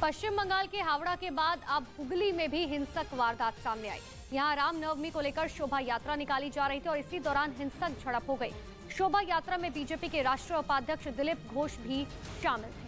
पश्चिम बंगाल के हावड़ा के बाद अब हुगली में भी हिंसक वारदात सामने आई। यहां रामनवमी को लेकर शोभा यात्रा निकाली जा रही थी और इसी दौरान हिंसक झड़प हो गई। शोभा यात्रा में बीजेपी के राष्ट्रीय उपाध्यक्ष दिलीप घोष भी शामिल थे।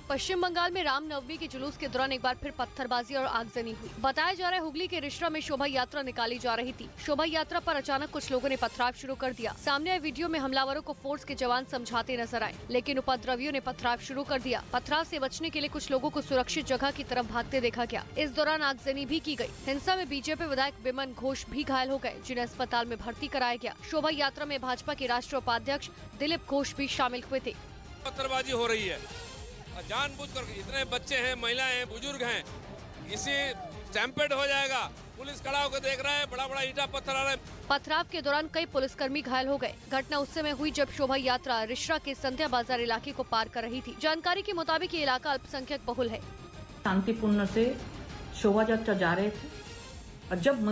पश्चिम बंगाल में रामनवमी के जुलूस के दौरान एक बार फिर पत्थरबाजी और आगजनी हुई। बताया जा रहा है हुगली के रिश्रा में शोभा यात्रा निकाली जा रही थी। शोभा यात्रा पर अचानक कुछ लोगों ने पथराव शुरू कर दिया। सामने आए वीडियो में हमलावरों को फोर्स के जवान समझाते नजर आए, लेकिन उपद्रवियों ने पथराव शुरू कर दिया। पथराव से बचने के लिए कुछ लोगों को सुरक्षित जगह की तरफ भागते देखा गया। इस दौरान आगजनी भी की गयी। हिंसा में बीजेपी विधायक बिमन घोष भी घायल हो गए, जिन्हें अस्पताल में भर्ती कराया गया। शोभा यात्रा में भाजपा के राष्ट्रीय उपाध्यक्ष दिलीप घोष भी शामिल हुए थे। पत्थरबाजी हो रही है जानबूझकर, इतने बच्चे हैं, महिलाएं हैं, बुजुर्ग हैं, इसी स्टैम्पेड हो जाएगा। पुलिस खड़ा होकर देख रहा है, बड़ा बड़ा ईंटा पत्थर आ रहा है। पथराव के दौरान कई पुलिसकर्मी घायल हो गए। घटना उस समय हुई जब शोभा यात्रा रिश्रा के संध्या बाजार इलाके को पार कर रही थी। जानकारी के मुताबिक ये इलाका अल्पसंख्यक बहुल है। शांतिपूर्ण से शोभा यात्रा जा रहे थे और जब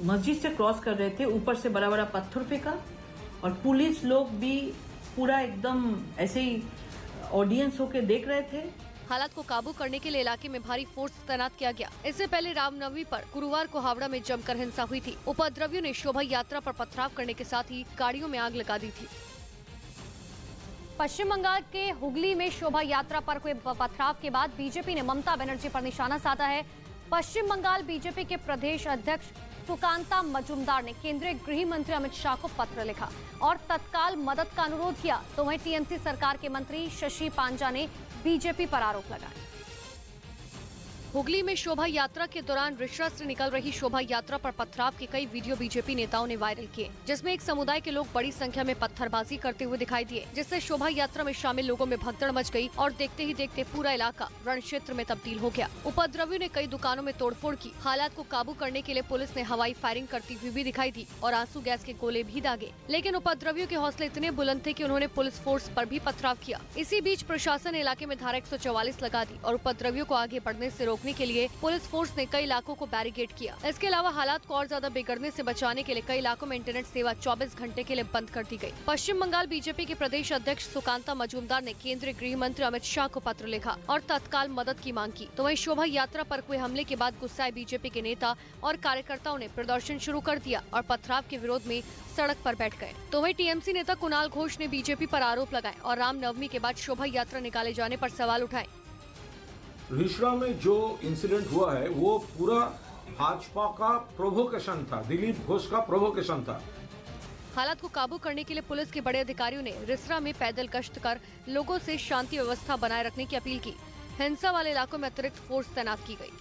मस्जिद से क्रॉस कर रहे थे, ऊपर से बड़ा बड़ा पत्थर फेंका और पुलिस लोग भी पूरा एकदम ऐसे ही ऑडियंस होके देख रहे थे। हालात को काबू करने के लिए इलाके में भारी फोर्स तैनात किया गया। इससे पहले रामनवमी पर गुरुवार को हावड़ा में जमकर हिंसा हुई थी। उपद्रवियों ने शोभा यात्रा पर पथराव करने के साथ ही गाड़ियों में आग लगा दी थी। पश्चिम बंगाल के हुगली में शोभा यात्रा पर हुए पथराव के बाद बीजेपी ने ममता बनर्जी पर निशाना साधा है। पश्चिम बंगाल बीजेपी के प्रदेश अध्यक्ष सुकांता मजूमदार ने केंद्रीय गृह मंत्री अमित शाह को पत्र लिखा और तत्काल मदद का अनुरोध किया। तो वहीं टीएमसी सरकार के मंत्री शशि पांजा ने बीजेपी पर आरोप लगाया। हुगली में शोभा यात्रा के दौरान रिश्रा से निकल रही शोभा यात्रा पर पथराव के कई वीडियो बीजेपी नेताओं ने वायरल किए, जिसमें एक समुदाय के लोग बड़ी संख्या में पत्थरबाजी करते हुए दिखाई दिए, जिससे शोभा यात्रा में शामिल लोगों में भगदड़ मच गई और देखते ही देखते पूरा इलाका रण क्षेत्र में तब्दील हो गया। उपद्रवियों ने कई दुकानों में तोड़फोड़ की। हालात को काबू करने के लिए पुलिस ने हवाई फायरिंग करती हुई भी दिखाई दी और आंसू गैस के गोले भी दागे, लेकिन उपद्रवियों के हौसले इतने बुलंद थे कि उन्होंने पुलिस फोर्स पर भी पथराव किया। इसी बीच प्रशासन ने इलाके में धारा 144 लगा दी और उपद्रवियों को आगे बढ़ने से रोकने के लिए पुलिस फोर्स ने कई इलाकों को बैरिकेड किया। इसके अलावा हालात को और ज्यादा बिगड़ने से बचाने के लिए कई इलाकों में इंटरनेट सेवा 24 घंटे के लिए बंद कर दी गई। पश्चिम बंगाल बीजेपी के प्रदेश अध्यक्ष सुकांता मजूमदार ने केंद्रीय गृह मंत्री अमित शाह को पत्र लिखा और तत्काल मदद की मांग की। तो वहीं शोभा यात्रा पर हुए हमले के बाद गुस्साए बीजेपी के नेता और कार्यकर्ताओं ने प्रदर्शन शुरू कर दिया और पथराव के विरोध में सड़क पर बैठ गए। तो वहीं टीएमसी नेता कुणाल घोष ने बीजेपी पर आरोप लगाए और रामनवमी के बाद शोभा यात्रा निकाले जाने पर सवाल उठाए। रिश्रा में जो इंसिडेंट हुआ है वो पूरा भाजपा का प्रोवोकेशन था, दिलीप घोष का प्रोवोकेशन था। हालात को काबू करने के लिए पुलिस के बड़े अधिकारियों ने रिश्रा में पैदल गश्त कर लोगों से शांति व्यवस्था बनाए रखने की अपील की। हिंसा वाले इलाकों में अतिरिक्त फोर्स तैनात की गई।